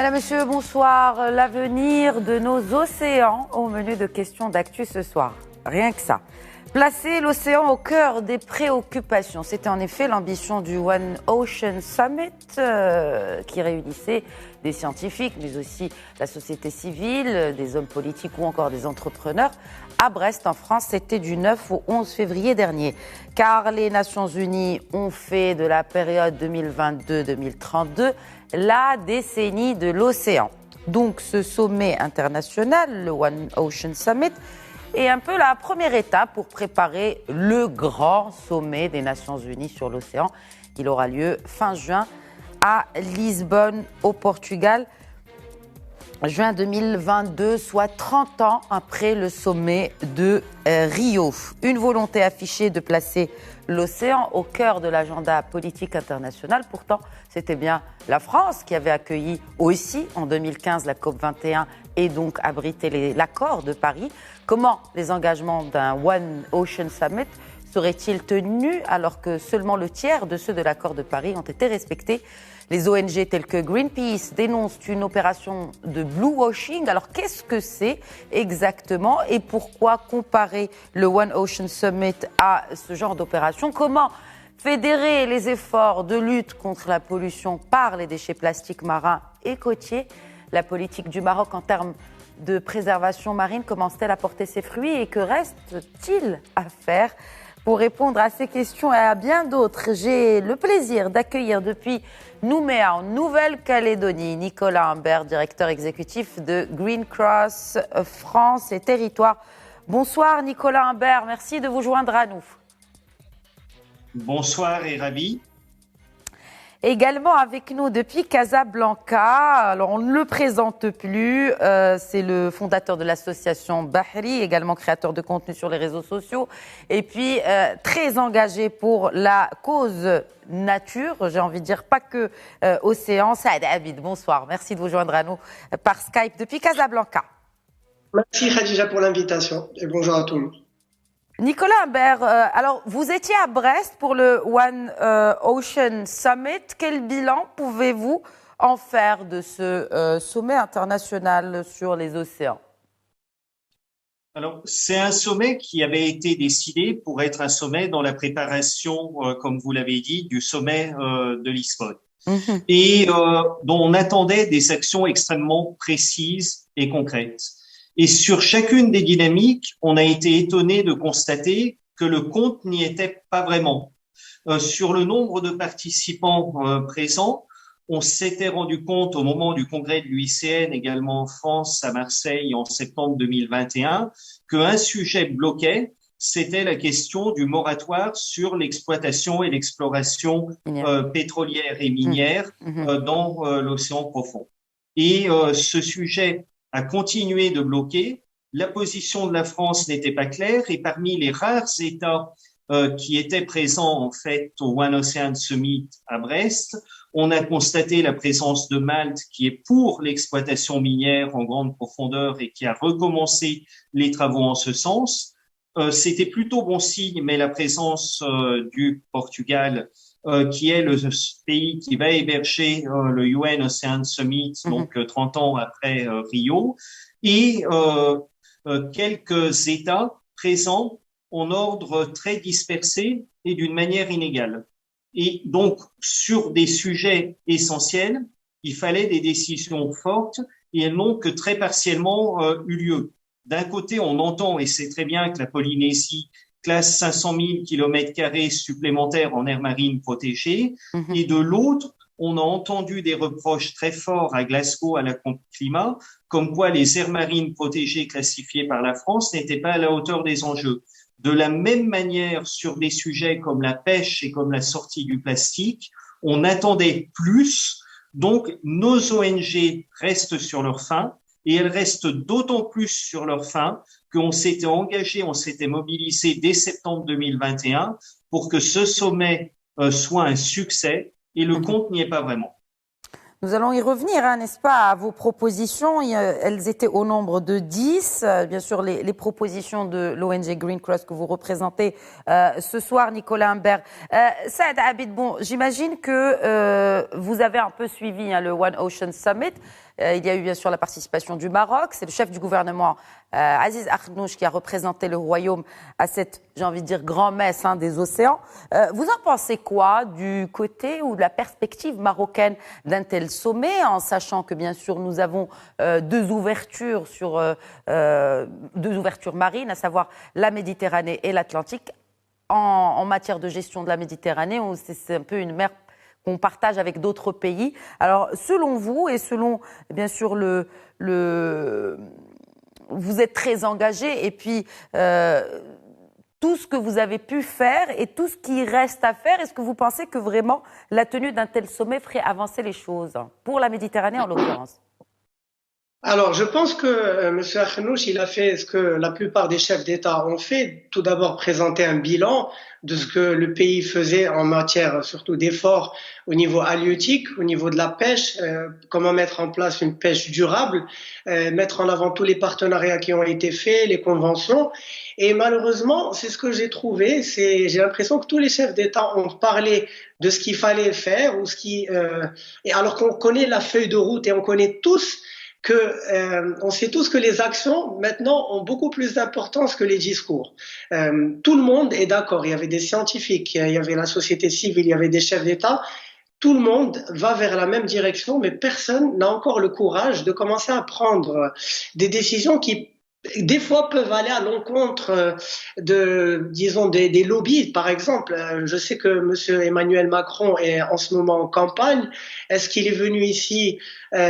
Mesdames, Messieurs, bonsoir. L'avenir de nos océans au menu de questions d'actu ce soir. Rien que ça. Placer l'océan au cœur des préoccupations. C'était en effet l'ambition du One Ocean Summit qui réunissait des scientifiques, mais aussi la société civile, des hommes politiques ou encore des entrepreneurs à Brest, en France. C'était du 9 au 11 février dernier. Car les Nations Unies ont fait de la période 2022-2032 la décennie de l'océan. Donc ce sommet international, le One Ocean Summit, est un peu la première étape pour préparer le grand sommet des Nations Unies sur l'océan. Il aura lieu fin juin à Lisbonne, au Portugal. Juin 2022, soit 30 ans après le sommet de Rio. Une volonté affichée de placer l'océan au cœur de l'agenda politique international. Pourtant, c'était bien la France qui avait accueilli aussi en 2015 la COP21 et donc abrité l'accord de Paris. Comment les engagements d'un One Ocean Summit seraient-ils tenus alors que seulement le tiers de ceux de l'accord de Paris ont été respectés? Les ONG telles que Greenpeace dénoncent une opération de bluewashing. Alors qu'est-ce que c'est exactement et pourquoi comparer le One Ocean Summit à ce genre d'opération? Comment fédérer les efforts de lutte contre la pollution par les déchets plastiques marins et côtiers? La politique du Maroc en termes de préservation marine commence-t-elle à porter ses fruits et que reste-t-il à faire? Pour répondre à ces questions et à bien d'autres, j'ai le plaisir d'accueillir depuis Nouméa, en Nouvelle-Calédonie, Nicolas Humbert, directeur exécutif de Green Cross France et Territoires. Bonsoir Nicolas Humbert, merci de vous joindre à nous. Bonsoir et ravi. Également avec nous depuis Casablanca, alors on ne le présente plus, c'est le fondateur de l'association Bahri, également créateur de contenu sur les réseaux sociaux et puis très engagé pour la cause nature, j'ai envie de dire pas que océan. Saad Abid, bonsoir, merci de vous joindre à nous par Skype depuis Casablanca. Merci Khadija pour l'invitation et bonjour à tout le monde. Nicolas Humbert, alors vous étiez à Brest pour le One Ocean Summit. Quel bilan pouvez-vous en faire de ce sommet international sur les océans? Alors, c'est un sommet qui avait été décidé pour être un sommet dans la préparation, comme vous l'avez dit, du sommet de Lisbonne. Et dont on attendait des actions extrêmement précises et concrètes. Et sur chacune des dynamiques, on a été étonné de constater que le compte n'y était pas vraiment. Sur le nombre de participants présents, on s'était rendu compte au moment du congrès de l'UICN, également en France, à Marseille, en septembre 2021, qu'un sujet bloquait, c'était la question du moratoire sur l'exploitation et l'exploration pétrolière et minière dans l'océan profond. Et ce sujet a continué de bloquer. La position de la France n'était pas claire et parmi les rares États qui étaient présents en fait au One Ocean Summit à Brest, on a constaté la présence de Malte qui est pour l'exploitation minière en grande profondeur et qui a recommencé les travaux en ce sens. C'était plutôt bon signe, mais la présence du Portugal qui est le pays qui va héberger le UN Ocean Summit, donc 30 ans après Rio, et quelques États présents en ordre très dispersé et d'une manière inégale. Et donc, sur des sujets essentiels, il fallait des décisions fortes et elles n'ont que très partiellement eu lieu. D'un côté, on entend, et c'est très bien que la Polynésie classe 500 000 km² supplémentaires en aire marine protégée. Et de l'autre, on a entendu des reproches très forts à Glasgow à la COP climat, comme quoi les aires marines protégées classifiées par la France n'étaient pas à la hauteur des enjeux. De la même manière, sur des sujets comme la pêche et comme la sortie du plastique, on attendait plus. Donc, nos ONG restent sur leur faim. Et elles restent d'autant plus sur leur faim qu'on s'était engagé, on s'était mobilisé dès septembre 2021 pour que ce sommet soit un succès et le compte n'y est pas vraiment. Nous allons y revenir, n'est-ce pas, à vos propositions. Elles étaient au nombre de 10. Bien sûr, les propositions de l'ONG Green Cross que vous représentez ce soir, Nicolas Humbert. Saad Abid, bon, j'imagine que vous avez un peu suivi le One Ocean Summit. il y a eu bien sûr la participation du Maroc. C'est le chef du gouvernement, Aziz Akhnouch, qui a représenté le royaume à cette, j'ai envie de dire, grand-messe des océans. Vous en pensez quoi du côté ou de la perspective marocaine d'un tel sommet, en sachant que bien sûr nous avons deux ouvertures marines, à savoir la Méditerranée et l'Atlantique. En matière de gestion de la Méditerranée, c'est un peu une mer qu'on partage avec d'autres pays. Alors, selon vous et selon, bien sûr, vous êtes très engagé et puis tout ce que vous avez pu faire et tout ce qui reste à faire, est-ce que vous pensez que vraiment la tenue d'un tel sommet ferait avancer les choses, pour la Méditerranée en l'occurrence? Alors, je pense que M. Akhnouch, il a fait ce que la plupart des chefs d'État ont fait. Tout d'abord, présenter un bilan de ce que le pays faisait en matière surtout d'efforts au niveau halieutique, au niveau de la pêche, comment mettre en place une pêche durable, mettre en avant tous les partenariats qui ont été faits, les conventions. Et malheureusement, c'est ce que j'ai trouvé. J'ai l'impression que tous les chefs d'État ont parlé de ce qu'il fallait faire et alors qu'on connaît la feuille de route et on connaît tous on sait tous que les actions maintenant ont beaucoup plus d'importance que les discours. Tout le monde est d'accord. Il y avait des scientifiques, il y avait la société civile, il y avait des chefs d'État. Tout le monde va vers la même direction, mais personne n'a encore le courage de commencer à prendre des décisions qui des fois peuvent aller à l'encontre des lobbies. Par exemple, je sais que Monsieur Emmanuel Macron est en ce moment en campagne. Est-ce qu'il est venu ici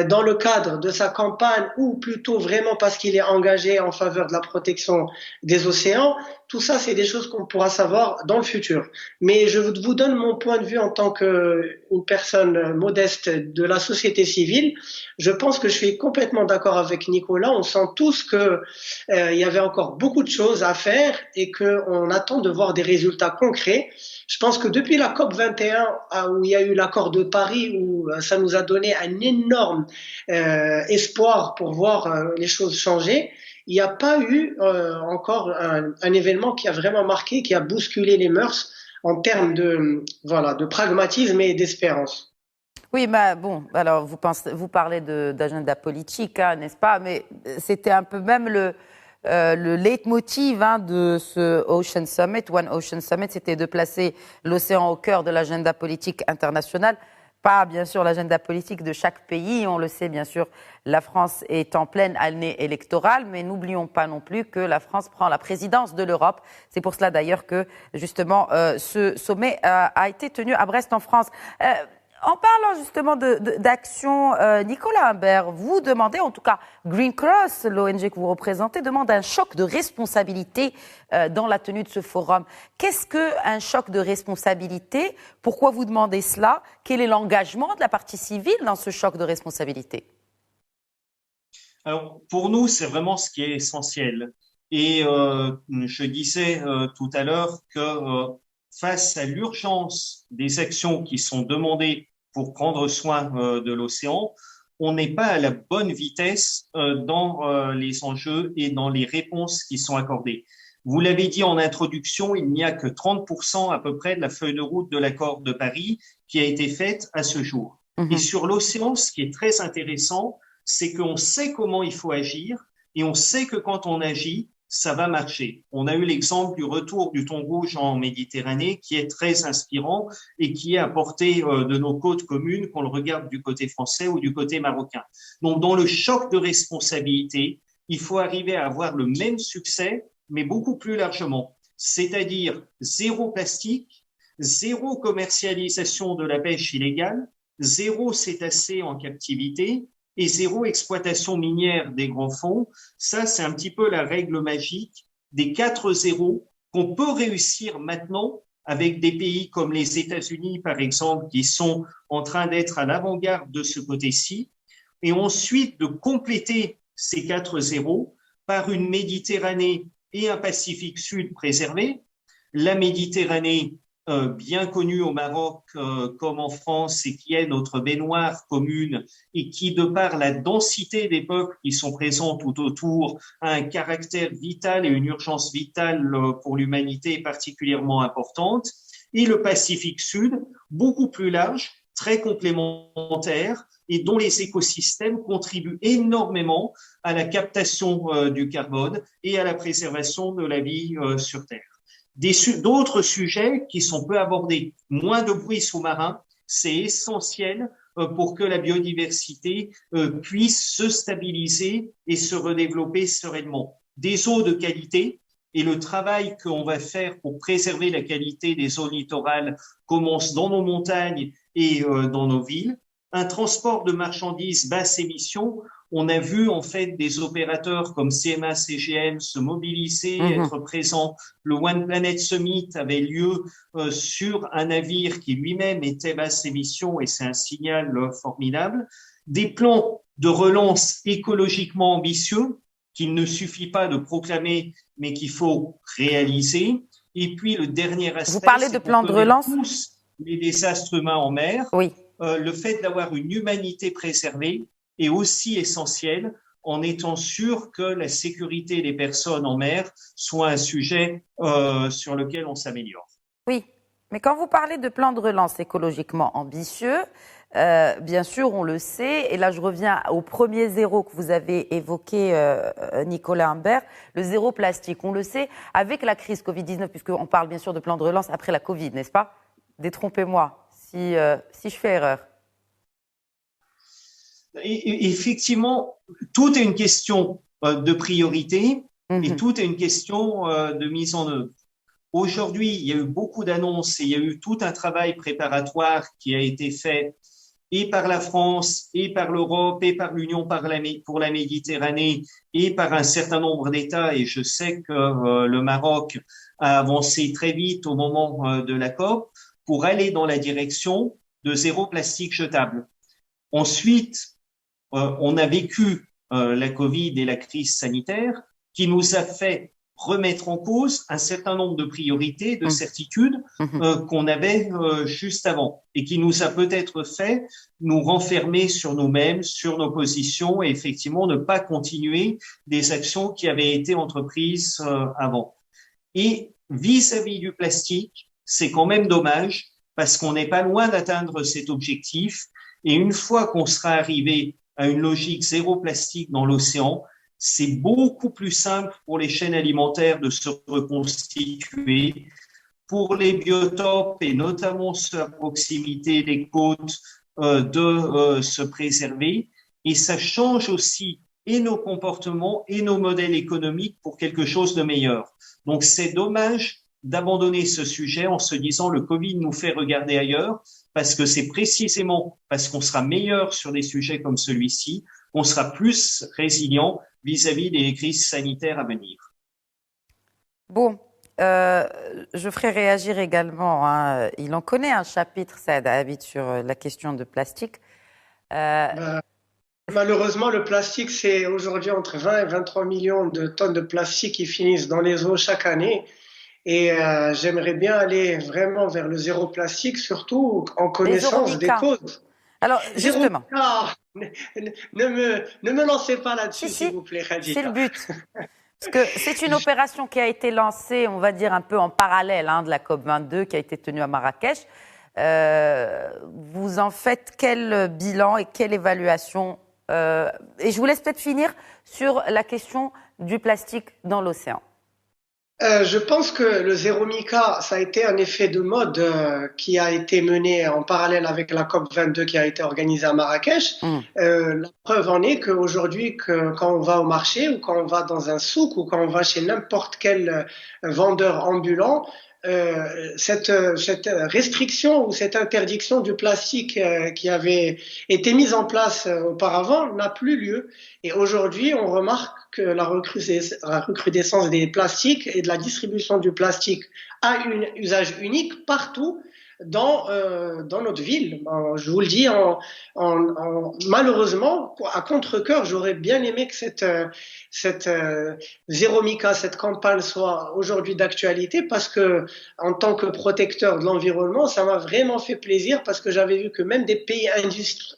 dans le cadre de sa campagne ou plutôt vraiment parce qu'il est engagé en faveur de la protection des océans? Tout ça, c'est des choses qu'on pourra savoir dans le futur. Mais je vous donne mon point de vue en tant qu'une personne modeste de la société civile. Je pense que je suis complètement d'accord avec Nicolas. On sent tous que il y avait encore beaucoup de choses à faire et qu'on attend de voir des résultats concrets. Je pense que depuis la COP 21, où il y a eu l'accord de Paris, où ça nous a donné un énorme espoir pour voir les choses changer, il n'y a pas eu encore un événement qui a vraiment marqué, qui a bousculé les mœurs en termes de pragmatisme et d'espérance. Oui, mais bon, alors vous parlez d'agenda politique, n'est-ce pas? Mais c'était un peu même le leitmotiv de ce Ocean Summit, One Ocean Summit, c'était de placer l'océan au cœur de l'agenda politique international. Pas, bien sûr, l'agenda politique de chaque pays. On le sait, bien sûr, la France est en pleine année électorale, mais n'oublions pas non plus que la France prend la présidence de l'Europe. C'est pour cela, d'ailleurs, que, justement, ce sommet a été tenu à Brest, en France. En parlant justement d'action, Nicolas Humbert, vous demandez, en tout cas Green Cross, l'ONG que vous représentez, demande un choc de responsabilité dans la tenue de ce forum. Qu'est-ce qu'un choc de responsabilité? Pourquoi vous demandez cela? Quel est l'engagement de la partie civile dans ce choc de responsabilité? Alors, pour nous, c'est vraiment ce qui est essentiel. Et je disais tout à l'heure que face à l'urgence des actions qui sont demandées pour prendre soin de l'océan, on n'est pas à la bonne vitesse dans les enjeux et dans les réponses qui sont accordées. Vous l'avez dit en introduction, il n'y a que 30% à peu près de la feuille de route de l'accord de Paris qui a été faite à ce jour. Et sur l'océan, ce qui est très intéressant, c'est qu'on sait comment il faut agir et on sait que quand on agit, ça va marcher. On a eu l'exemple du retour du thon rouge en Méditerranée qui est très inspirant et qui est à portée de nos côtes communes, qu'on le regarde du côté français ou du côté marocain. Donc, dans le choc de responsabilité, il faut arriver à avoir le même succès, mais beaucoup plus largement. C'est-à-dire zéro plastique, zéro commercialisation de la pêche illégale, zéro cétacés en captivité, et zéro exploitation minière des grands fonds. Ça, c'est un petit peu la règle magique des 4 zéros qu'on peut réussir maintenant avec des pays comme les États-Unis, par exemple, qui sont en train d'être à l'avant-garde de ce côté-ci, et ensuite de compléter ces 4 zéros par une Méditerranée et un Pacifique Sud préservés. La Méditerranée, bien connue au Maroc comme en France et qui est notre baignoire commune et qui, de par la densité des peuples qui sont présents tout autour, a un caractère vital et une urgence vitale pour l'humanité particulièrement importante. Et le Pacifique Sud, beaucoup plus large, très complémentaires et dont les écosystèmes contribuent énormément à la captation du carbone et à la préservation de la vie sur Terre. D'autres sujets qui sont peu abordés, moins de bruit sous-marin, c'est essentiel pour que la biodiversité puisse se stabiliser et se redévelopper sereinement. Des eaux de qualité, et le travail qu'on va faire pour préserver la qualité des eaux littorales commence dans nos montagnes et dans nos villes. Un transport de marchandises basse émission, on a vu en fait des opérateurs comme CMA, CGM se mobiliser, être présents. Le One Planet Summit avait lieu sur un navire qui lui-même était basse émission et c'est un signal formidable. Des plans de relance écologiquement ambitieux qu'il ne suffit pas de proclamer, mais qu'il faut réaliser. Et puis le dernier aspect, vous parlez de plan de relance, tous les désastres humains en mer. Oui. Le fait d'avoir une humanité préservée est aussi essentiel en étant sûr que la sécurité des personnes en mer soit un sujet sur lequel on s'améliore. Oui, mais quand vous parlez de plan de relance écologiquement ambitieux, bien sûr, on le sait, et là je reviens au premier zéro que vous avez évoqué, Nicolas Humbert, le zéro plastique. On le sait, avec la crise Covid-19, puisqu'on parle bien sûr de plan de relance après la Covid, n'est-ce pas? Détrompez-moi si je fais erreur. Et effectivement, tout est une question de priorité et tout est une question de mise en œuvre. Aujourd'hui, il y a eu beaucoup d'annonces et il y a eu tout un travail préparatoire qui a été fait et par la France, et par l'Europe, et par l'Union pour la Méditerranée, et par un certain nombre d'États. Et je sais que le Maroc a avancé très vite au moment de la COP pour aller dans la direction de zéro plastique jetable. Ensuite, on a vécu la Covid et la crise sanitaire qui nous a fait remettre en cause un certain nombre de priorités, de certitudes qu'on avait juste avant et qui nous a peut-être fait nous renfermer sur nous-mêmes, sur nos positions et effectivement ne pas continuer des actions qui avaient été entreprises avant. Et vis-à-vis du plastique, c'est quand même dommage parce qu'on n'est pas loin d'atteindre cet objectif et une fois qu'on sera arrivé à une logique zéro plastique dans l'océan, c'est beaucoup plus simple pour les chaînes alimentaires de se reconstituer, pour les biotopes et notamment ceux à proximité des côtes de se préserver. Et ça change aussi et nos comportements et nos modèles économiques pour quelque chose de meilleur. Donc c'est dommage d'abandonner ce sujet en se disant le Covid nous fait regarder ailleurs parce que c'est précisément parce qu'on sera meilleur sur des sujets comme celui-ci, qu'on sera plus résilient vis-à-vis des crises sanitaires à venir. Bon, je ferai réagir également. Il en connaît un chapitre, Saad Habib, sur la question de plastique. Malheureusement, le plastique, c'est aujourd'hui entre 20 et 23 millions de tonnes de plastique qui finissent dans les eaux chaque année. Et j'aimerais bien aller vraiment vers le zéro plastique, surtout en connaissance des causes. Alors, justement. Ne me lancez pas là-dessus, s'il vous plaît, Khadija. C'est le but. Parce que c'est une opération qui a été lancée, on va dire, un peu en parallèle de la COP22 qui a été tenue à Marrakech. Vous en faites quel bilan et quelle évaluation et je vous laisse peut-être finir sur la question du plastique dans l'océan. Je pense que le zéro mica, ça a été un effet de mode qui a été mené en parallèle avec la COP22 qui a été organisée à Marrakech. La preuve en est qu'aujourd'hui, quand on va au marché ou quand on va dans un souk ou quand on va chez n'importe quel vendeur ambulant, cette restriction ou cette interdiction du plastique qui avait été mise en place auparavant n'a plus lieu. Et aujourd'hui, on remarque que la recrudescence des plastiques et de la distribution du plastique a un usage unique partout dans notre ville. Je vous le dis, malheureusement, à contre-cœur, j'aurais bien aimé que cette Zéro Mica, cette campagne soit aujourd'hui d'actualité parce que, en tant que protecteur de l'environnement, ça m'a vraiment fait plaisir parce que j'avais vu que même des pays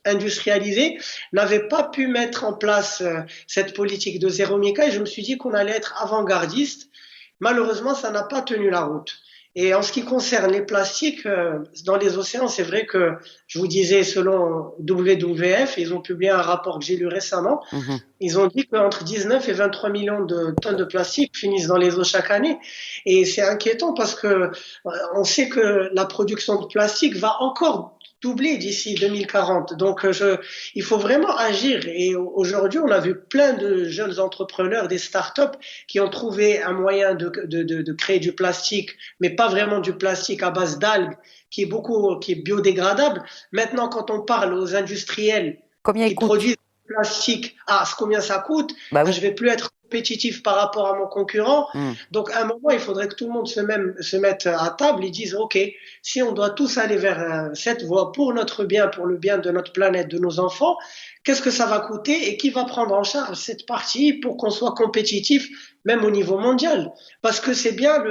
industrialisés n'avaient pas pu mettre en place cette politique de Zéro Mica et je me suis dit qu'on allait être avant-gardiste. Malheureusement, ça n'a pas tenu la route. Et en ce qui concerne les plastiques, dans les océans, c'est vrai que je vous disais, selon WWF, ils ont publié un rapport que j'ai lu récemment. Mhm. Ils ont dit qu'entre 19 et 23 millions de tonnes de plastique finissent dans les eaux chaque année. Et c'est inquiétant parce que on sait que la production de plastique va encore doubler d'ici 2040. Donc, il faut vraiment agir. Et aujourd'hui, on a vu plein de jeunes entrepreneurs, des startups, qui ont trouvé un moyen de créer du plastique, mais pas vraiment du plastique à base d'algues, qui est biodégradable. Maintenant, quand on parle aux industriels Combien il qui coûte? produisent du plastique, combien ça coûte? Bah oui. Je vais plus être compétitif par rapport à mon concurrent. Mm. Donc, à un moment, il faudrait que tout le monde se mette à table et dise, OK, si on doit tous aller vers cette voie pour notre bien, pour le bien de notre planète, de nos enfants, qu'est-ce que ça va coûter et qui va prendre en charge cette partie pour qu'on soit compétitif, même au niveau mondial? Parce que c'est bien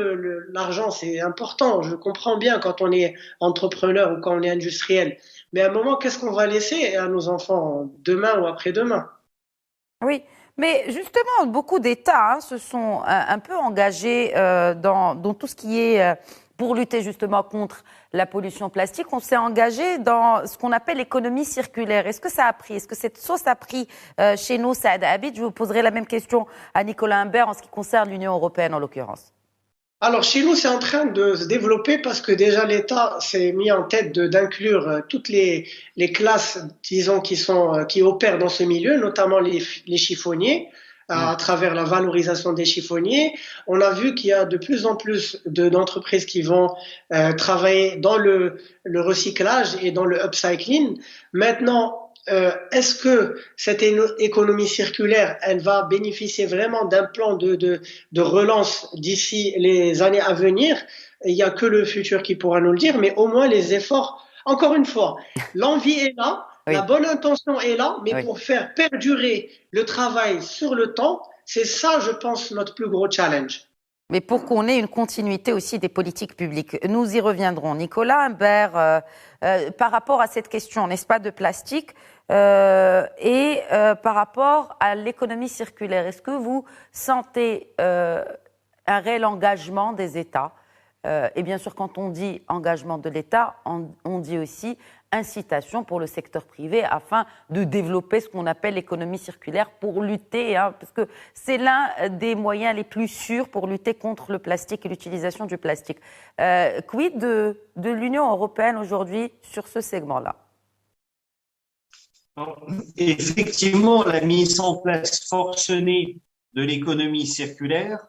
l'argent, c'est important. Je comprends bien quand on est entrepreneur ou quand on est industriel. Mais à un moment, qu'est-ce qu'on va laisser à nos enfants demain ou après-demain? Oui, mais justement, beaucoup d'États se sont un peu engagés dans tout ce qui est pour lutter justement contre la pollution plastique. On s'est engagé dans ce qu'on appelle l'économie circulaire. Est-ce que ça a pris? Est-ce que cette sauce a pris chez nous, Saad Abid? Je vous poserai la même question à Nicolas Humbert en ce qui concerne l'Union européenne en l'occurrence. Alors chez nous, c'est en train de se développer parce que déjà l'État s'est mis en tête d'inclure toutes les classes, disons, qui opèrent dans ce milieu, notamment les chiffonniers, à travers la valorisation des chiffonniers. On a vu qu'il y a de plus en plus d'entreprises qui vont travailler dans le recyclage et dans le upcycling. Maintenant, est-ce que cette économie circulaire, elle va bénéficier vraiment d'un plan de relance d'ici les années à venir? Il n'y a que le futur qui pourra nous le dire, mais au moins les efforts, encore une fois, l'envie est là, Oui, la bonne intention est là, mais oui. pour faire perdurer le travail sur le temps, c'est ça, je pense, notre plus gros challenge. Mais pour qu'on ait une continuité aussi des politiques publiques. Nous y reviendrons. Nicolas Humbert, par rapport à cette question, n'est-ce pas, de plastique et par rapport à l'économie circulaire, est-ce que vous sentez un réel engagement des États? Et bien sûr, quand on dit engagement de l'État, on dit aussi incitation pour le secteur privé afin de développer ce qu'on appelle l'économie circulaire pour lutter, parce que c'est l'un des moyens les plus sûrs pour lutter contre le plastique et l'utilisation du plastique. Quid de l'Union européenne aujourd'hui sur ce segment-là? Effectivement, la mise en place forcenée de l'économie circulaire,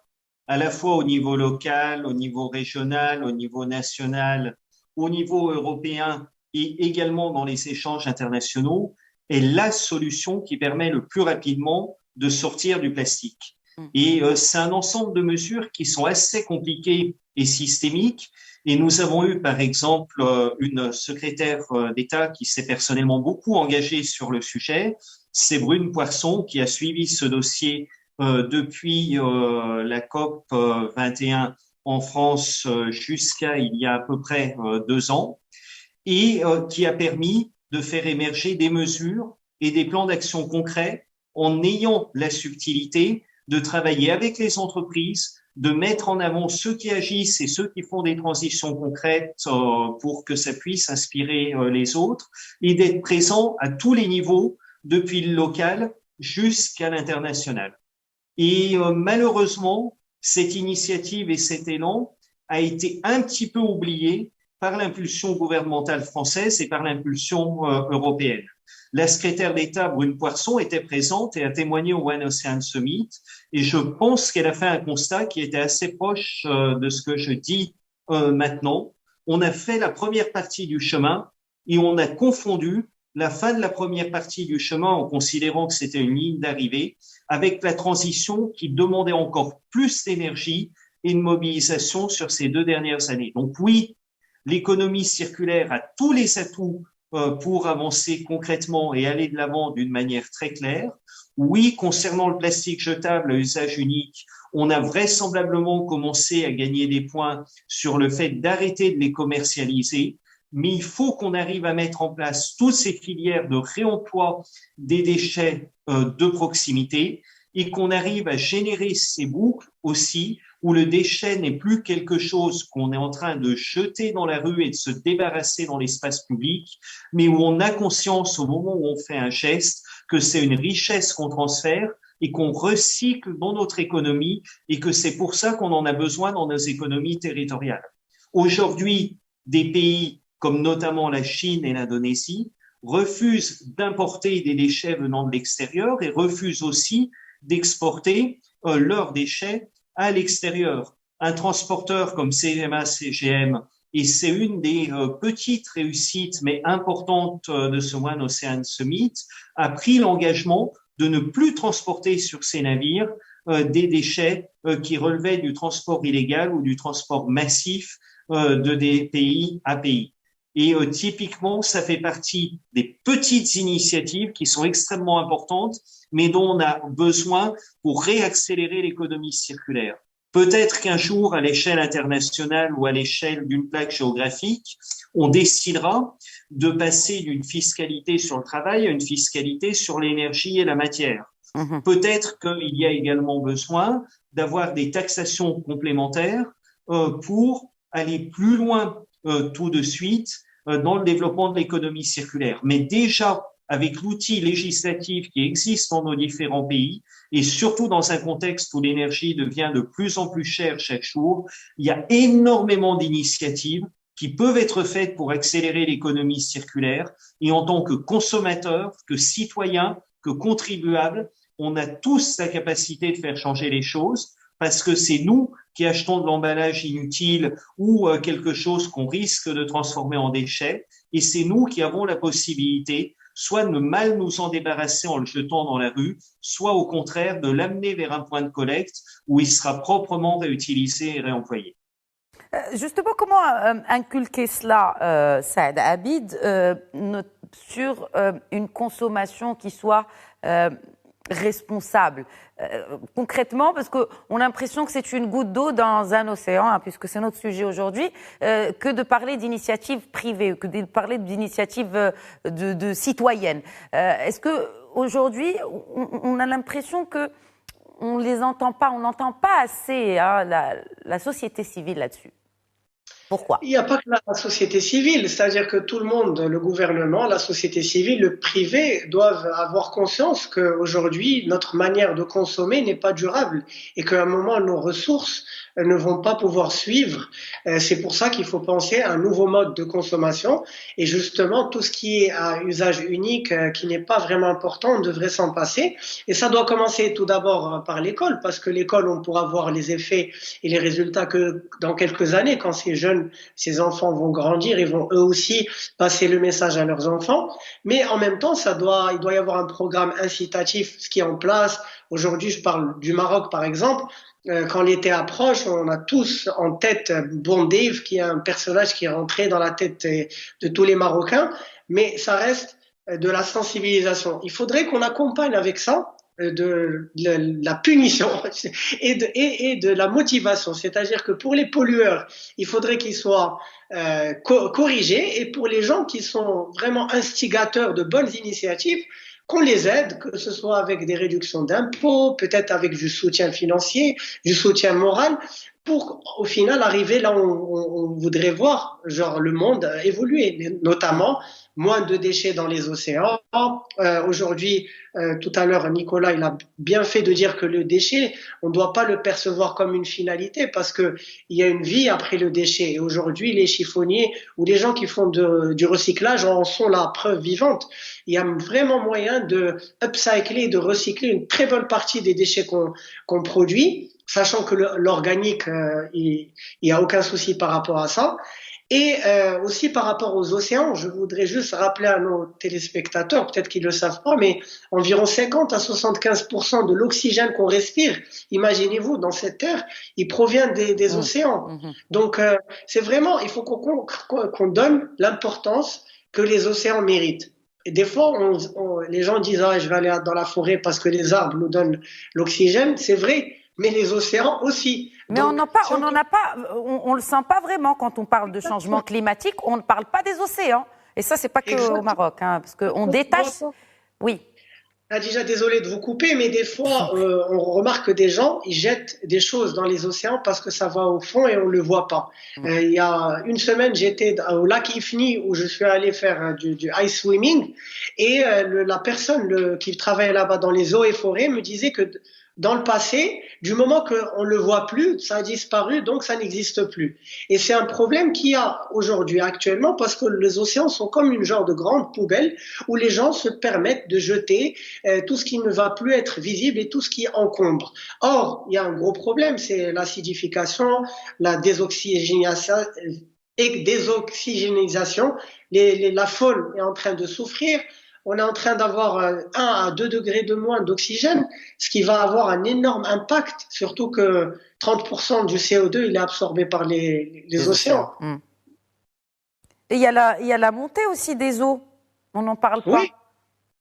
à la fois au niveau local, au niveau régional, au niveau national, au niveau européen et également dans les échanges internationaux, est la solution qui permet le plus rapidement de sortir du plastique. Et c'est un ensemble de mesures qui sont assez compliquées et systémiques. Et nous avons eu, par exemple, une secrétaire d'État qui s'est personnellement beaucoup engagée sur le sujet. C'est Brune Poirson qui a suivi ce dossier depuis la COP 21 en France jusqu'à il y a à peu près 2 ans et qui a permis de faire émerger des mesures et des plans d'action concrets en ayant la subtilité de travailler avec les entreprises, de mettre en avant ceux qui agissent et ceux qui font des transitions concrètes pour que ça puisse inspirer les autres et d'être présent à tous les niveaux, depuis le local jusqu'à l'international. Et malheureusement, cette initiative et cet élan a été un petit peu oublié par l'impulsion gouvernementale française et par l'impulsion européenne. La secrétaire d'État Brune Poirson était présente et a témoigné au One Ocean Summit et je pense qu'elle a fait un constat qui était assez proche de ce que je dis maintenant. On a fait la première partie du chemin et on a confondu la fin de la première partie du chemin en considérant que c'était une ligne d'arrivée avec la transition qui demandait encore plus d'énergie et de mobilisation sur ces 2 dernières années. Donc oui, l'économie circulaire a tous les atouts pour avancer concrètement et aller de l'avant d'une manière très claire. Oui, concernant le plastique jetable à usage unique, on a vraisemblablement commencé à gagner des points sur le fait d'arrêter de les commercialiser, mais il faut qu'on arrive à mettre en place toutes ces filières de réemploi des déchets de proximité et qu'on arrive à générer ces boucles aussi, où le déchet n'est plus quelque chose qu'on est en train de jeter dans la rue et de se débarrasser dans l'espace public, mais où on a conscience au moment où on fait un geste que c'est une richesse qu'on transfère et qu'on recycle dans notre économie et que c'est pour ça qu'on en a besoin dans nos économies territoriales. Aujourd'hui, des pays comme notamment la Chine et l'Indonésie refusent d'importer des déchets venant de l'extérieur et refusent aussi d'exporter leurs déchets à l'extérieur. Un transporteur comme CMA-CGM, et c'est une des petites réussites mais importantes de ce One Ocean Summit, a pris l'engagement de ne plus transporter sur ces navires des déchets qui relevaient du transport illégal ou du transport massif de des pays à pays. Et typiquement, ça fait partie des petites initiatives qui sont extrêmement importantes, mais dont on a besoin pour réaccélérer l'économie circulaire. Peut-être qu'un jour, à l'échelle internationale ou à l'échelle d'une plaque géographique, on décidera de passer d'une fiscalité sur le travail à une fiscalité sur l'énergie et la matière. Peut-être qu'il y a également besoin d'avoir des taxations complémentaires pour aller plus loin tout de suite dans le développement de l'économie circulaire. Mais déjà, avec l'outil législatif qui existe dans nos différents pays, et surtout dans un contexte où l'énergie devient de plus en plus chère chaque jour, il y a énormément d'initiatives qui peuvent être faites pour accélérer l'économie circulaire. Et en tant que consommateurs, que citoyens, que contribuables, on a tous la capacité de faire changer les choses parce que c'est nous qui achetons de l'emballage inutile ou quelque chose qu'on risque de transformer en déchets. Et c'est nous qui avons la possibilité soit de mal nous en débarrasser en le jetant dans la rue, soit au contraire de l'amener vers un point de collecte où il sera proprement réutilisé et réemployé. Justement, comment inculquer cela, Saad Abid, sur une consommation qui soit responsable concrètement, parce qu'on a l'impression que c'est une goutte d'eau dans un océan, hein, puisque c'est notre sujet aujourd'hui, que de parler d'initiatives privées, que de parler d'initiatives de citoyennes. Est-ce que aujourd'hui, on a l'impression que on les entend pas, on n'entend pas assez hein, la société civile là-dessus? Pourquoi? Il n'y a pas que la société civile, c'est-à-dire que tout le monde, le gouvernement, la société civile, le privé, doivent avoir conscience qu'aujourd'hui, notre manière de consommer n'est pas durable et qu'à un moment, nos ressources ne vont pas pouvoir suivre. C'est pour ça qu'il faut penser à un nouveau mode de consommation et justement, tout ce qui est à usage unique, qui n'est pas vraiment important, on devrait s'en passer. Et ça doit commencer tout d'abord par l'école, parce que l'école, on pourra voir les effets et les résultats que dans quelques années, quand ces jeunes, ces enfants vont grandir, ils vont eux aussi passer le message à leurs enfants. Mais en même temps, il doit y avoir un programme incitatif, ce qui est en place. Aujourd'hui, je parle du Maroc, par exemple. Quand l'été approche, on a tous en tête Bondave, qui est un personnage qui est rentré dans la tête de tous les Marocains, mais ça reste de la sensibilisation. Il faudrait qu'on accompagne avec ça de la punition et de la motivation. C'est-à-dire que pour les pollueurs, il faudrait qu'ils soient corrigés, et pour les gens qui sont vraiment instigateurs de bonnes initiatives, qu'on les aide, que ce soit avec des réductions d'impôts, peut-être avec du soutien financier, du soutien moral, pour au final arriver là où on voudrait voir genre le monde évoluer, notamment moins de déchets dans les océans. Aujourd'hui, tout à l'heure, Nicolas, il a bien fait de dire que le déchet, on ne doit pas le percevoir comme une finalité parce que il y a une vie après le déchet. Et aujourd'hui, les chiffonniers ou les gens qui font du recyclage en sont la preuve vivante. Il y a vraiment moyen de upcycler, de recycler une très bonne partie des déchets qu'on produit, sachant que l'organique, il y a aucun souci par rapport à ça. Et aussi par rapport aux océans, je voudrais juste rappeler à nos téléspectateurs, peut-être qu'ils ne le savent pas, mais environ 50 à 75% de l'oxygène qu'on respire, imaginez-vous, dans cette terre, il provient des océans. Donc c'est vraiment, il faut qu'on donne l'importance que les océans méritent. Et des fois, les gens disent je vais aller dans la forêt parce que les arbres nous donnent l'oxygène, c'est vrai, mais les océans aussi. Mais donc, on le sent pas vraiment quand on parle de changement climatique. On ne parle pas des océans. Et ça, c'est pas que au Maroc, hein, parce qu'on détache. Oui. Ah, déjà, désolé de vous couper, mais des fois, on remarque que des gens, ils jettent des choses dans les océans parce que ça va au fond et on le voit pas. Il y a une semaine, j'étais au lac Ifni où je suis allé faire du ice swimming et la personne qui travaillait là-bas dans les eaux et forêts me disait que dans le passé, du moment qu'on le voit plus, ça a disparu, donc ça n'existe plus. Et c'est un problème qu'il y a aujourd'hui, actuellement, parce que les océans sont comme une genre de grande poubelle où les gens se permettent de jeter tout ce qui ne va plus être visible et tout ce qui encombre. Or, il y a un gros problème, c'est l'acidification, la désoxygénisation. La faune est en train de souffrir. On est en train d'avoir 1 à 2 degrés de moins d'oxygène, ce qui va avoir un énorme impact, surtout que 30% du CO2 il est absorbé par les océans. Et il y a la montée aussi des eaux. On n'en parle pas.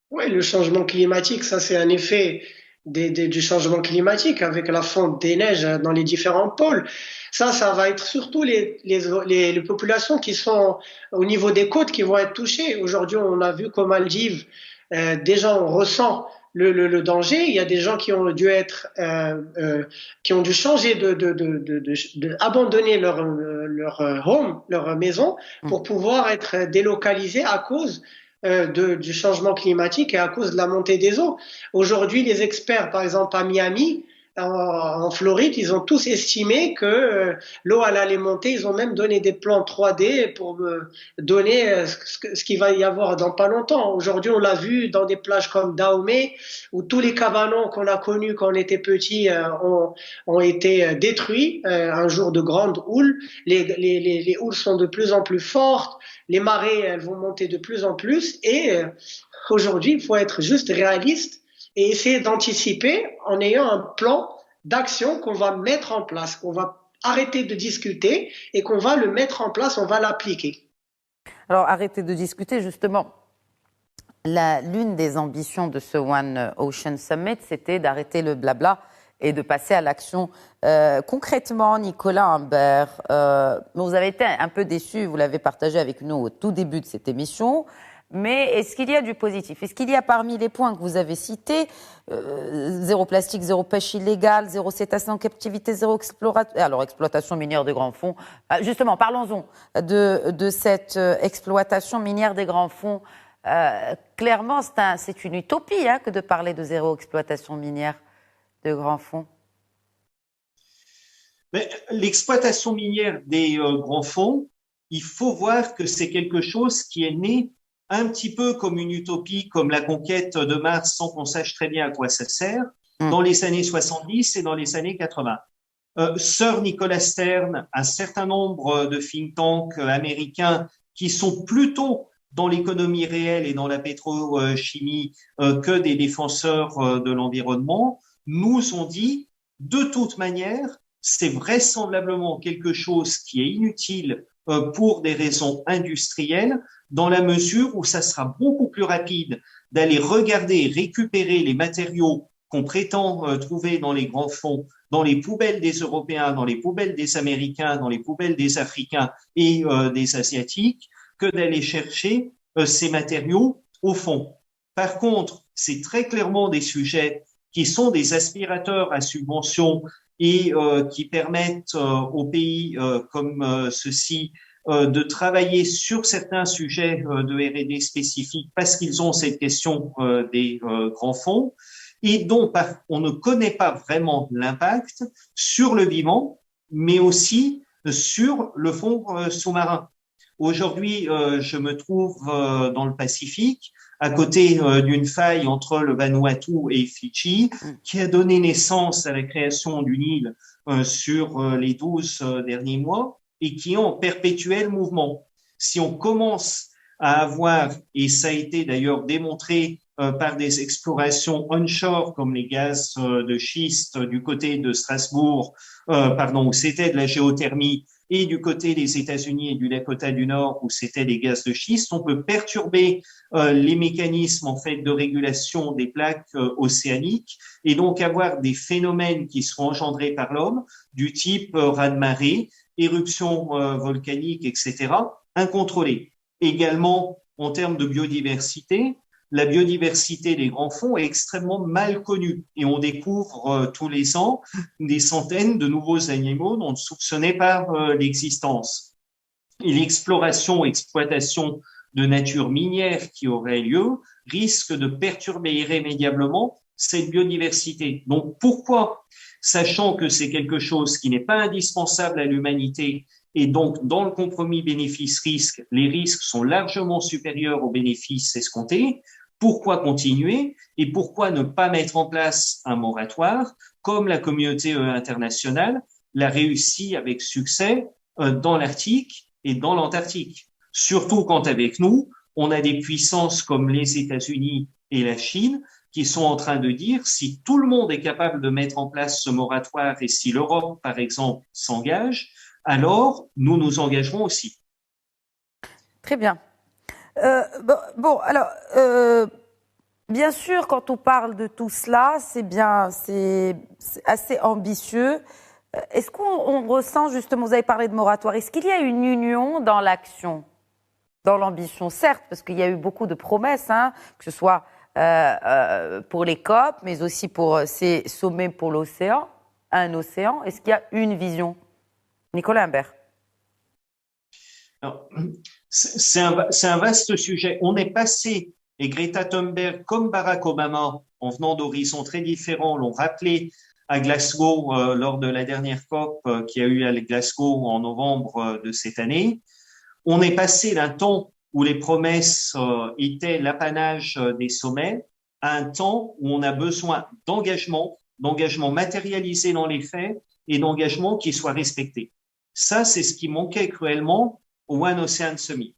Oui, le changement climatique, ça c'est un effet du changement climatique avec la fonte des neiges dans les différents pôles. Ça va être surtout les populations qui sont au niveau des côtes qui vont être touchées. Aujourd'hui, on a vu qu'aux Maldives, déjà on ressent le danger. Il y a des gens qui ont dû qui ont dû changer abandonner leur home, leur maison, pour pouvoir être délocalisés à cause du changement climatique et à cause de la montée des eaux. Aujourd'hui, les experts, par exemple à Miami, en Floride, ils ont tous estimé que l'eau allait monter. Ils ont même donné des plans 3D pour donner ce qu'il va y avoir dans pas longtemps. Aujourd'hui, on l'a vu dans des plages comme Dahomey, où tous les cabanons qu'on a connus quand on était petits ont été détruits un jour de grande houle. Les houles sont de plus en plus fortes. Les marées, elles vont monter de plus en plus. Et aujourd'hui, il faut être juste réaliste et essayer d'anticiper en ayant un plan d'action qu'on va mettre en place, qu'on va arrêter de discuter et qu'on va le mettre en place, on va l'appliquer. Alors, arrêtez de discuter, justement. L'une des ambitions de ce One Ocean Summit, c'était d'arrêter le blabla et de passer à l'action. Concrètement, Nicolas Humbert, vous avez été un peu déçu, vous l'avez partagé avec nous au tout début de cette émission. Mais est-ce qu'il y a du positif? Est-ce qu'il y a parmi les points que vous avez cités, zéro plastique, zéro pêche illégale, zéro cétacés en captivité, zéro exploitation minière des grands fonds. Justement, parlons-en de cette exploitation minière des grands fonds. Clairement, c'est une utopie que de parler de zéro exploitation minière de grands fonds. Mais l'exploitation minière des grands fonds, il faut voir que c'est quelque chose qui est né un petit peu comme une utopie, comme la conquête de Mars, sans qu'on sache très bien à quoi ça sert, dans les années 70 et dans les années 80. Sir Nicholas Stern, un certain nombre de think tanks américains qui sont plutôt dans l'économie réelle et dans la pétrochimie que des défenseurs de l'environnement, nous ont dit, de toute manière, c'est vraisemblablement quelque chose qui est inutile pour des raisons industrielles, dans la mesure où ça sera beaucoup plus rapide d'aller regarder, récupérer les matériaux qu'on prétend trouver dans les grands fonds, dans les poubelles des Européens, dans les poubelles des Américains, dans les poubelles des Africains et des Asiatiques, que d'aller chercher ces matériaux au fond. Par contre, c'est très clairement des sujets qui sont des aspirateurs à subventions et qui permettent aux pays comme ceux-ci de travailler sur certains sujets de R&D spécifiques parce qu'ils ont cette question des grands fonds et dont on ne connaît pas vraiment l'impact sur le vivant, mais aussi sur le fond sous-marin. Aujourd'hui, je me trouve dans le Pacifique, à côté d'une faille entre le Vanuatu et Fidji, qui a donné naissance à la création d'une île sur les 12 derniers mois et qui est en perpétuel mouvement. Si on commence à avoir, et ça a été d'ailleurs démontré par des explorations onshore comme les gaz de schiste du côté de Strasbourg, où c'était de la géothermie, et du côté des États-Unis et du Dakota du Nord où c'était des gaz de schiste, on peut perturber les mécanismes en fait de régulation des plaques océaniques et donc avoir des phénomènes qui seront engendrés par l'homme du type raz-de-marée, éruptions volcaniques, etc., incontrôlées. Également, en termes de biodiversité, la biodiversité des grands fonds est extrêmement mal connue et on découvre tous les ans des centaines de nouveaux animaux dont on ne soupçonnait pas l'existence. Et l'exploration, exploitation de nature minière qui aurait lieu risque de perturber irrémédiablement cette biodiversité. Donc pourquoi, sachant que c'est quelque chose qui n'est pas indispensable à l'humanité et donc dans le compromis bénéfice-risque, les risques sont largement supérieurs aux bénéfices escomptés, pourquoi continuer et pourquoi ne pas mettre en place un moratoire comme la communauté internationale l'a réussi avec succès dans l'Arctique et dans l'Antarctique. Surtout quand avec nous, on a des puissances comme les États-Unis et la Chine qui sont en train de dire si tout le monde est capable de mettre en place ce moratoire et si l'Europe, par exemple, s'engage, alors nous nous engagerons aussi. Très bien. Alors, bien sûr, quand on parle de tout cela, c'est assez ambitieux. Est-ce qu'on ressent justement, vous avez parlé de moratoire, est-ce qu'il y a une union dans l'action, dans l'ambition, certes, parce qu'il y a eu beaucoup de promesses, que ce soit pour les COP, mais aussi pour ces sommets pour l'océan, un océan. Est-ce qu'il y a une vision? Nicolas Imbert. C'est un vaste sujet. On est passé, et Greta Thunberg comme Barack Obama, en venant d'horizons très différents, l'ont rappelé à Glasgow lors de la dernière COP qui a eu à Glasgow en novembre de cette année. On est passé d'un temps où les promesses étaient l'apanage des sommets à un temps où on a besoin d'engagement matérialisé dans les faits et d'engagement qui soit respecté. Ça, c'est ce qui manquait cruellement au One Ocean Summit.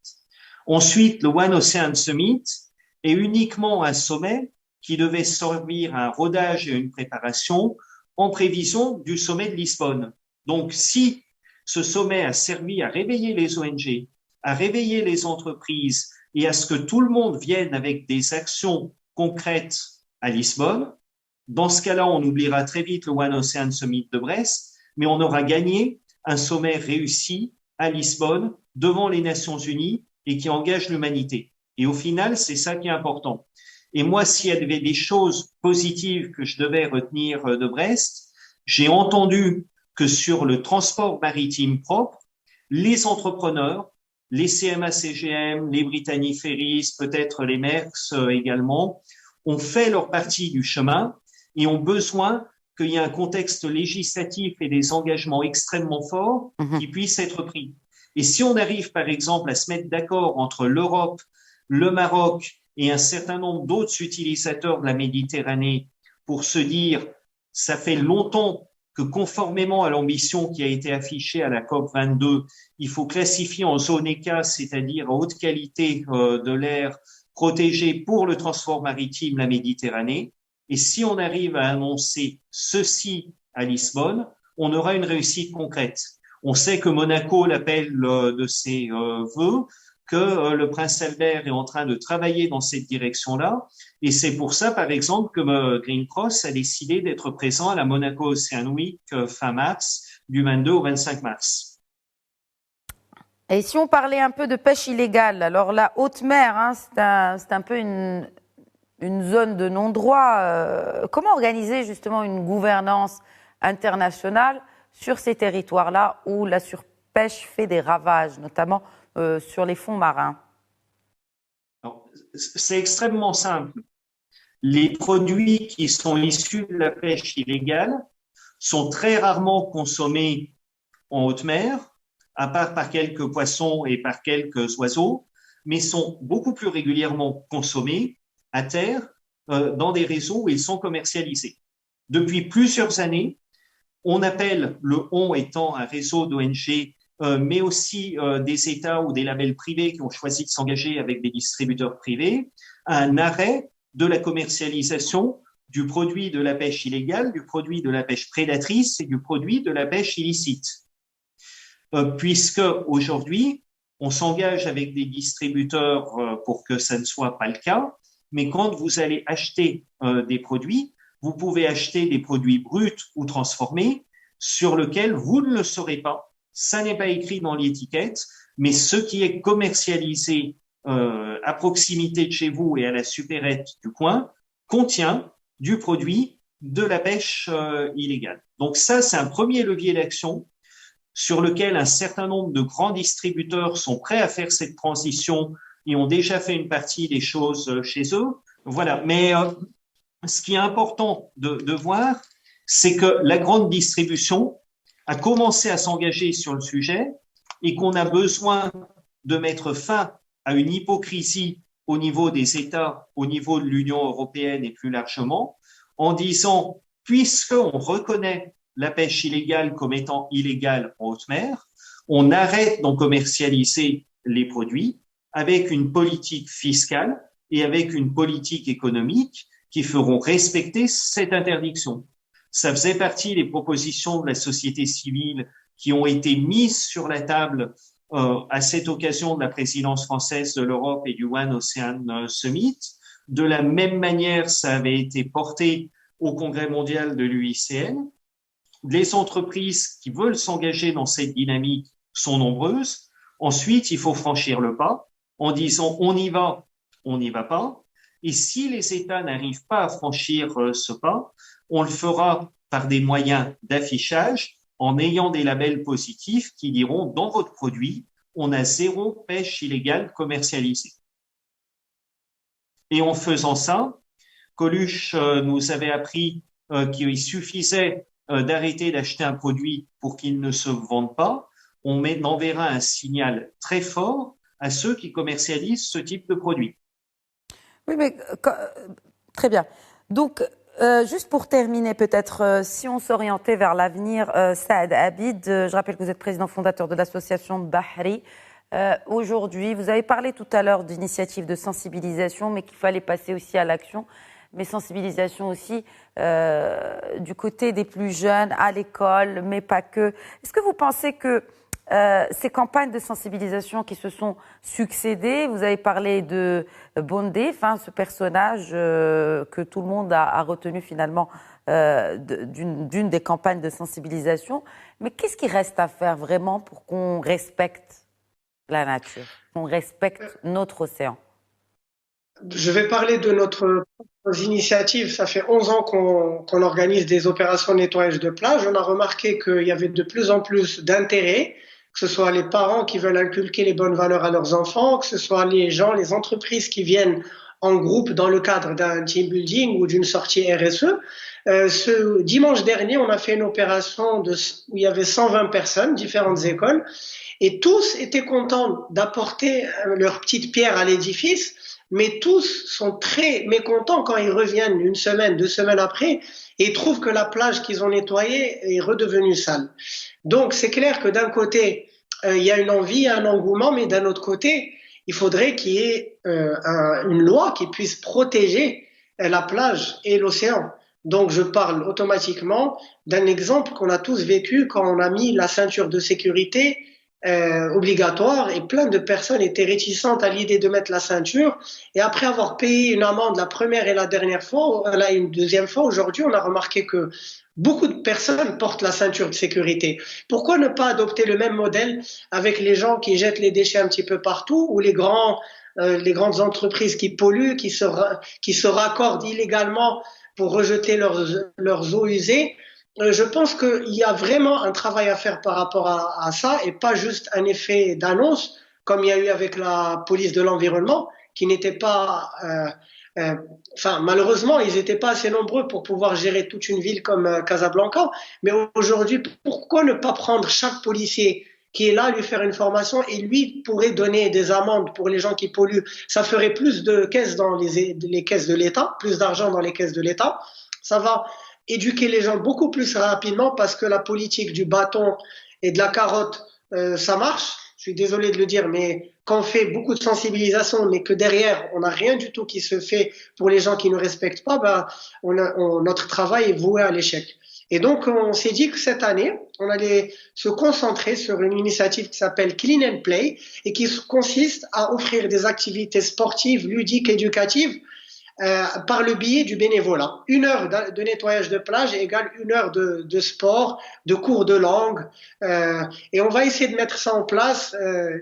Ensuite, le One Ocean Summit est uniquement un sommet qui devait servir à un rodage et une préparation en prévision du sommet de Lisbonne. Donc, si ce sommet a servi à réveiller les ONG, à réveiller les entreprises et à ce que tout le monde vienne avec des actions concrètes à Lisbonne, dans ce cas-là, on oubliera très vite le One Ocean Summit de Brest, mais on aura gagné un sommet réussi à Lisbonne devant les Nations Unies et qui engage l'humanité. Et au final, c'est ça qui est important. Et moi, s'il y avait des choses positives que je devais retenir de Brest, j'ai entendu que sur le transport maritime propre, les entrepreneurs, les CMA-CGM, les Brittany Ferries, peut-être les Maersk également, ont fait leur partie du chemin et ont besoin qu'il y ait un contexte législatif et des engagements extrêmement forts qui puissent être pris. Et si on arrive, par exemple, à se mettre d'accord entre l'Europe, le Maroc et un certain nombre d'autres utilisateurs de la Méditerranée pour se dire, ça fait longtemps que conformément à l'ambition qui a été affichée à la COP22, il faut classifier en zone ECA, c'est-à-dire à haute qualité de l'air protégé pour le transport maritime la Méditerranée. Et si on arrive à annoncer ceci à Lisbonne, on aura une réussite concrète. On sait que Monaco l'appelle de ses vœux, que le prince Albert est en train de travailler dans cette direction-là. Et c'est pour ça, par exemple, que Green Cross a décidé d'être présent à la Monaco Ocean Week fin mars, du 22 au 25 mars. Et si on parlait un peu de pêche illégale, alors la haute mer, c'est un peu une zone de non-droit. Comment organiser justement une gouvernance internationale sur ces territoires-là où la surpêche fait des ravages, notamment sur les fonds marins? Alors, c'est extrêmement simple. Les produits qui sont issus de la pêche illégale sont très rarement consommés en haute mer, à part par quelques poissons et par quelques oiseaux, mais sont beaucoup plus régulièrement consommés à terre dans des réseaux où ils sont commercialisés. Depuis plusieurs années, on appelle, le on étant un réseau d'ONG, mais aussi des États ou des labels privés qui ont choisi de s'engager avec des distributeurs privés, à un arrêt de la commercialisation du produit de la pêche illégale, du produit de la pêche prédatrice et du produit de la pêche illicite. Puisque aujourd'hui, on s'engage avec des distributeurs pour que ça ne soit pas le cas, mais quand vous allez acheter des produits, vous pouvez acheter des produits bruts ou transformés sur lesquels vous ne le saurez pas. Ça n'est pas écrit dans l'étiquette, mais ce qui est commercialisé à proximité de chez vous et à la supérette du coin contient du produit de la pêche illégale. Donc ça, c'est un premier levier d'action sur lequel un certain nombre de grands distributeurs sont prêts à faire cette transition et ont déjà fait une partie des choses chez eux. Voilà. Mais ce qui est important de voir, c'est que la grande distribution a commencé à s'engager sur le sujet et qu'on a besoin de mettre fin à une hypocrisie au niveau des États, au niveau de l'Union européenne et plus largement, en disant, puisqu'on reconnaît la pêche illégale comme étant illégale en haute mer, on arrête d'en commercialiser les produits avec une politique fiscale et avec une politique économique qui feront respecter cette interdiction. Ça faisait partie des propositions de la société civile qui ont été mises sur la table à cette occasion de la présidence française de l'Europe et du One Ocean Summit. De la même manière, ça avait été porté au Congrès mondial de l'UICN. Les entreprises qui veulent s'engager dans cette dynamique sont nombreuses. Ensuite, il faut franchir le pas en disant on y va pas. Et si les États n'arrivent pas à franchir ce pas, on le fera par des moyens d'affichage en ayant des labels positifs qui diront dans votre produit, on a 0 pêche illégale commercialisée. Et en faisant ça, Coluche nous avait appris qu'il suffisait d'arrêter d'acheter un produit pour qu'il ne se vende pas. On enverra un signal très fort à ceux qui commercialisent ce type de produit. Oui, mais très bien. Donc, juste pour terminer, peut-être, si on s'orientait vers l'avenir, Saad Abid, je rappelle que vous êtes président fondateur de l'association Bahri. Aujourd'hui, vous avez parlé tout à l'heure d'initiatives de sensibilisation, mais qu'il fallait passer aussi à l'action. Mais sensibilisation aussi du côté des plus jeunes, à l'école, mais pas que. Est-ce que vous pensez que ces campagnes de sensibilisation qui se sont succédées, vous avez parlé de Bondé, ce personnage que tout le monde a retenu finalement d'une des campagnes de sensibilisation, mais qu'est-ce qui reste à faire vraiment pour qu'on respecte la nature, qu'on respecte notre océan? Je vais parler de notre initiative. Ça fait 11 ans qu'on organise des opérations de nettoyage de plage. On a remarqué qu'il y avait de plus en plus d'intérêt, que ce soit les parents qui veulent inculquer les bonnes valeurs à leurs enfants, que ce soit les gens, les entreprises qui viennent en groupe dans le cadre d'un team building ou d'une sortie RSE. Ce dimanche dernier, on a fait une opération où il y avait 120 personnes, différentes écoles, et tous étaient contents d'apporter leur petite pierre à l'édifice, mais tous sont très mécontents quand ils reviennent 1 semaine, 2 semaines après, et ils trouvent que la plage qu'ils ont nettoyée est redevenue sale. Donc c'est clair que d'un côté, il y a une envie, un engouement, mais d'un autre côté, il faudrait qu'il y ait une loi qui puisse protéger la plage et l'océan. Donc je parle automatiquement d'un exemple qu'on a tous vécu quand on a mis la ceinture de sécurité obligatoire, et plein de personnes étaient réticentes à l'idée de mettre la ceinture, et après avoir payé une amende la première et la dernière fois, une deuxième fois, aujourd'hui on a remarqué que beaucoup de personnes portent la ceinture de sécurité. Pourquoi ne pas adopter le même modèle avec les gens qui jettent les déchets un petit peu partout, ou les grandes entreprises qui polluent, qui se raccordent illégalement pour rejeter leurs eaux usées? Je pense qu'il y a vraiment un travail à faire par rapport à ça, et pas juste un effet d'annonce comme il y a eu avec la police de l'environnement, qui n'était pas malheureusement ils n'étaient pas assez nombreux pour pouvoir gérer toute une ville comme Casablanca. Mais aujourd'hui, pourquoi ne pas prendre chaque policier qui est là, lui faire une formation, et lui pourrait donner des amendes pour les gens qui polluent? Ça ferait plus de caisses dans les caisses de l'État, plus d'argent dans les caisses de l'État. Ça va éduquer les gens beaucoup plus rapidement, parce que la politique du bâton et de la carotte, ça marche. Je suis désolé de le dire, mais quand on fait beaucoup de sensibilisation, mais que derrière, on n'a rien du tout qui se fait pour les gens qui ne respectent pas, notre travail est voué à l'échec. Et donc, on s'est dit que cette année, on allait se concentrer sur une initiative qui s'appelle Clean and Play, et qui consiste à offrir des activités sportives, ludiques, éducatives par le biais du bénévolat. 1 heure de nettoyage de plage égale 1 heure de sport, de cours de langue. Et on va essayer de mettre ça en place,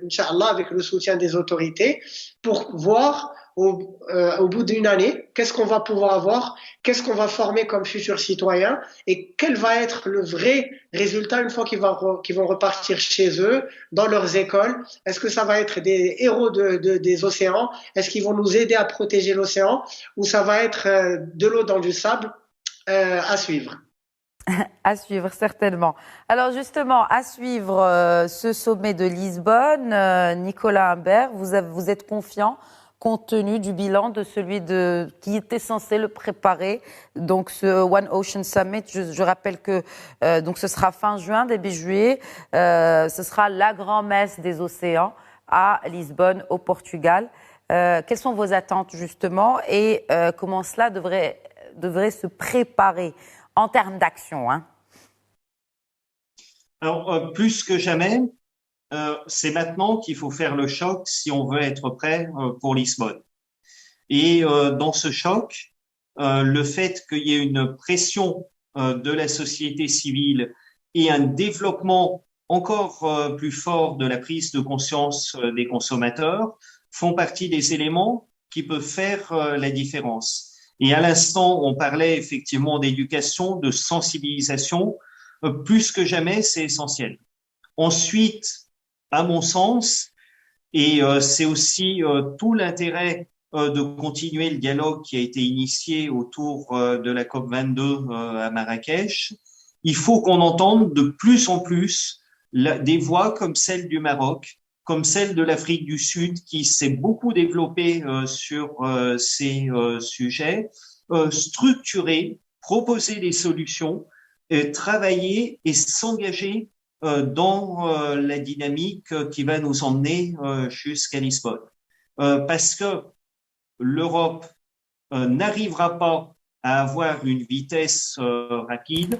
Inch'Allah, avec le soutien des autorités, pour voir au bout d'une année, qu'est-ce qu'on va pouvoir avoir, qu'est-ce qu'on va former comme futurs citoyens et quel va être le vrai résultat une fois qu'ils vont repartir chez eux, dans leurs écoles. Est-ce que ça va être des héros des océans? Est-ce qu'ils vont nous aider à protéger l'océan? Ou ça va être de l'eau dans du sable à suivre? À suivre, certainement. Alors justement, à suivre ce sommet de Lisbonne, Nicolas Humbert, vous êtes confiant compte tenu du bilan de celui qui était censé le préparer, donc ce One Ocean Summit. Je rappelle que donc ce sera fin juin, début juillet. Ce sera la grand-messe des océans à Lisbonne, au Portugal. Quelles sont vos attentes justement et comment cela devrait se préparer en termes d'action, hein? Alors, plus que jamais, c'est maintenant qu'il faut faire le choc si on veut être prêt pour Lisbonne. Et dans ce choc, le fait qu'il y ait une pression de la société civile et un développement encore plus fort de la prise de conscience des consommateurs font partie des éléments qui peuvent faire la différence. Et à l'instant, on parlait effectivement d'éducation, de sensibilisation. Plus que jamais, c'est essentiel. Ensuite, à mon sens, et c'est aussi tout l'intérêt de continuer le dialogue qui a été initié autour de la COP22 à Marrakech, il faut qu'on entende de plus en plus des voix comme celle du Maroc, comme celle de l'Afrique du Sud, qui s'est beaucoup développée sur ces sujets, structurer, proposer des solutions, travailler et s'engager dans la dynamique qui va nous emmener jusqu'à Lisbonne. Parce que l'Europe n'arrivera pas à avoir une vitesse rapide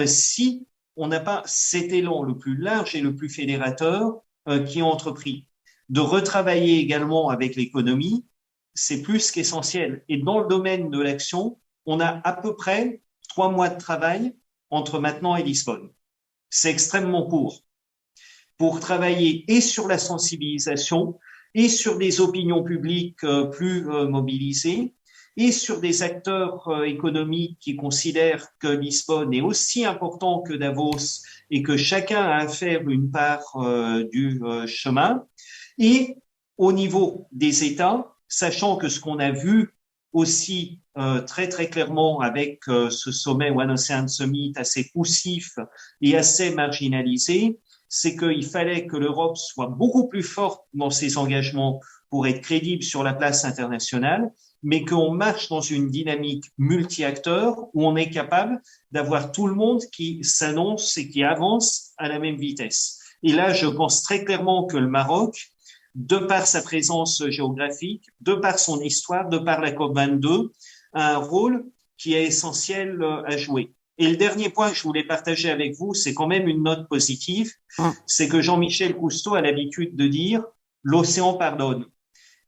si on n'a pas cet élan le plus large et le plus fédérateur qui est entrepris. De retravailler également avec l'économie, c'est plus qu'essentiel. Et dans le domaine de l'action, on a à peu près 3 mois de travail entre maintenant et Lisbonne. C'est extrêmement court pour travailler et sur la sensibilisation et sur des opinions publiques plus mobilisées et sur des acteurs économiques qui considèrent que Lisbonne est aussi important que Davos et que chacun a à faire une part du chemin. Et au niveau des États, sachant que ce qu'on a vu aussi très très clairement avec ce sommet One Ocean Summit assez poussif et assez marginalisé, c'est qu'il fallait que l'Europe soit beaucoup plus forte dans ses engagements pour être crédible sur la place internationale, mais qu'on marche dans une dynamique multi-acteurs où on est capable d'avoir tout le monde qui s'annonce et qui avance à la même vitesse. Et là, je pense très clairement que le Maroc, de par sa présence géographique, de par son histoire, de par la COP22, a un rôle qui est essentiel à jouer. Et le dernier point que je voulais partager avec vous, c'est quand même une note positive, c'est que Jean-Michel Cousteau a l'habitude de dire « l'océan pardonne ».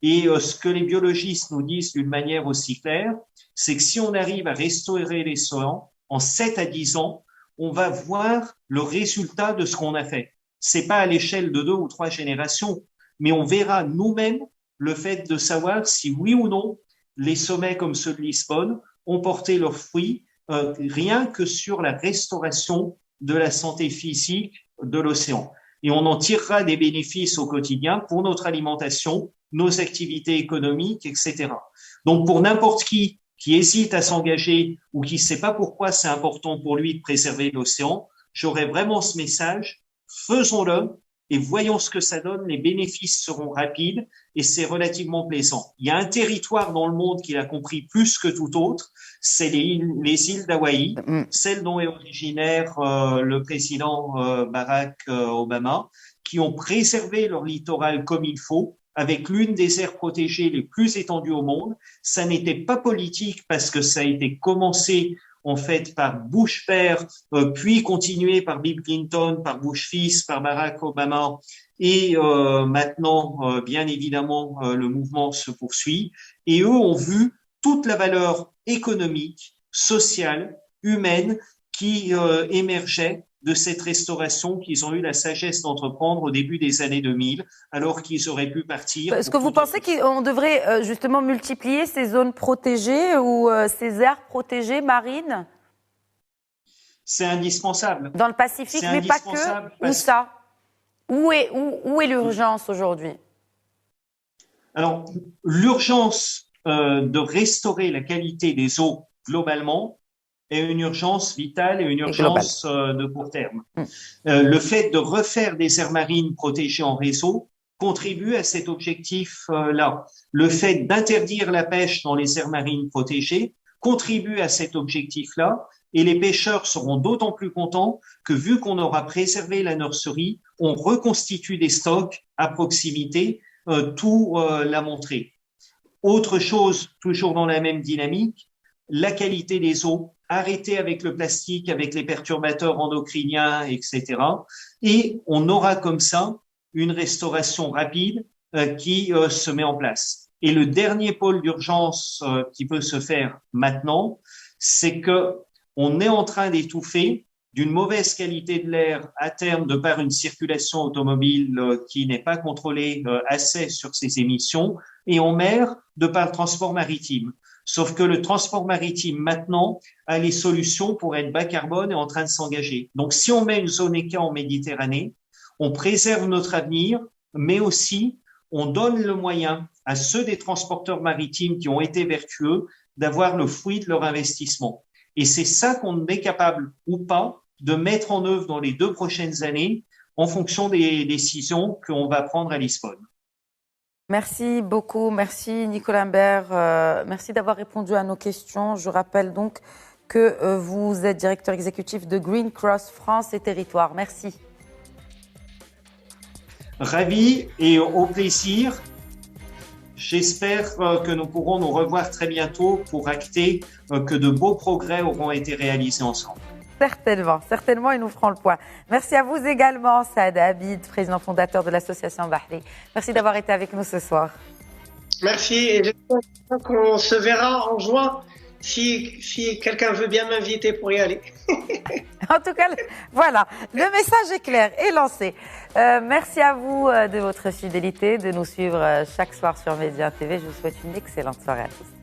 Et ce que les biologistes nous disent d'une manière aussi claire, c'est que si on arrive à restaurer l'océan, en 7 à 10 ans, on va voir le résultat de ce qu'on a fait. C'est pas à l'échelle de 2 ou 3 générations, mais on verra nous-mêmes le fait de savoir si oui ou non les sommets comme ceux de Lisbonne ont porté leurs fruits rien que sur la restauration de la santé physique de l'océan. Et on en tirera des bénéfices au quotidien pour notre alimentation, nos activités économiques, etc. Donc pour n'importe qui hésite à s'engager ou qui ne sait pas pourquoi c'est important pour lui de préserver l'océan, j'aurais vraiment ce message, faisons-le et voyons ce que ça donne, les bénéfices seront rapides et c'est relativement plaisant. Il y a un territoire dans le monde qui l'a compris plus que tout autre, c'est les îles d'Hawaï, celles dont est originaire le président Barack Obama, qui ont préservé leur littoral comme il faut, avec l'une des aires protégées les plus étendues au monde. Ça n'était pas politique parce que ça a été commencé en fait par Bush père, puis continué par Bill Clinton, par Bush fils, par Barack Obama, et maintenant, bien évidemment, le mouvement se poursuit. Et eux ont vu toute la valeur économique, sociale, humaine qui émergeait de cette restauration qu'ils ont eu la sagesse d'entreprendre au début des années 2000, alors qu'ils auraient pu partir. Est-ce que vous pensez qu'on devrait justement multiplier ces zones protégées ou ces aires protégées marines? C'est indispensable. Dans le Pacifique, mais pas que. Où ça? Où est l'urgence aujourd'hui? Alors, l'urgence de restaurer la qualité des eaux globalement est une urgence vitale et une urgence de court terme. Le fait de refaire des aires marines protégées en réseau contribue à cet objectif-là. Le fait d'interdire la pêche dans les aires marines protégées contribue à cet objectif-là. Et les pêcheurs seront d'autant plus contents que, vu qu'on aura préservé la nurserie, on reconstitue des stocks à proximité, tout l'a montré. Autre chose, toujours dans la même dynamique, la qualité des eaux, arrêter avec le plastique, avec les perturbateurs endocriniens, etc. Et on aura comme ça une restauration rapide qui se met en place. Et le dernier pôle d'urgence qui peut se faire maintenant, c'est que on est en train d'étouffer d'une mauvaise qualité de l'air à terme de par une circulation automobile qui n'est pas contrôlée assez sur ses émissions, et en mer de par le transport maritime. Sauf que le transport maritime maintenant a les solutions pour être bas carbone et en train de s'engager. Donc si on met une zone ECA en Méditerranée, on préserve notre avenir, mais aussi on donne le moyen à ceux des transporteurs maritimes qui ont été vertueux d'avoir le fruit de leur investissement. Et c'est ça qu'on est capable ou pas de mettre en œuvre dans les 2 prochaines années en fonction des décisions qu'on va prendre à Lisbonne. Merci beaucoup. Merci Nicolas Imbert. Merci d'avoir répondu à nos questions. Je rappelle donc que vous êtes directeur exécutif de Green Cross France et Territoires. Merci. Ravi et au plaisir. J'espère que nous pourrons nous revoir très bientôt pour acter que de beaux progrès auront été réalisés ensemble. Certainement, et nous ferons le point. Merci à vous également, Saad Abid, président fondateur de l'association Bahri. Merci d'avoir été avec nous ce soir. Merci, et j'espère qu'on se verra en juin si quelqu'un veut bien m'inviter pour y aller. En tout cas, voilà, le message est clair et lancé. Merci à vous de votre fidélité, de nous suivre chaque soir sur Média TV. Je vous souhaite une excellente soirée à tous.